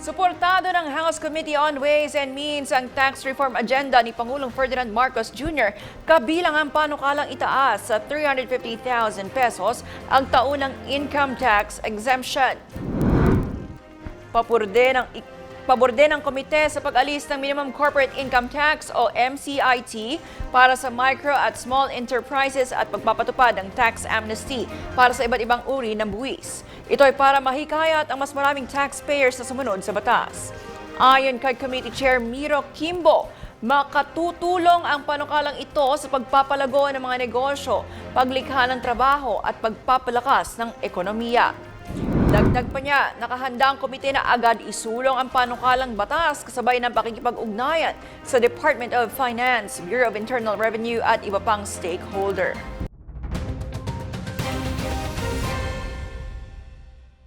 Suportado ng House Committee on Ways and Means ang tax reform agenda ni Pangulong Ferdinand Marcos Jr. Kabilang ang panukalang itaas sa 350,000 pesos ang taunang income tax exemption. Pabor din ang komite sa pag-alis ng Minimum Corporate Income Tax o MCIT para sa micro at small enterprises at pagpapatupad ng tax amnesty para sa iba't ibang uri ng buwis. Ito ay para mahikayat ang mas maraming taxpayers na sumunod sa batas. Ayon kay Committee Chair Miro Kimbo, makatutulong ang panukalang ito sa pagpapalago ng mga negosyo, paglikha ng trabaho at pagpapalakas ng ekonomiya. Dagdag pa niya, nakahanda ang komite na agad isulong ang panukalang batas kasabay ng pakikipag-ugnayan sa Department of Finance, Bureau of Internal Revenue at iba pang stakeholder.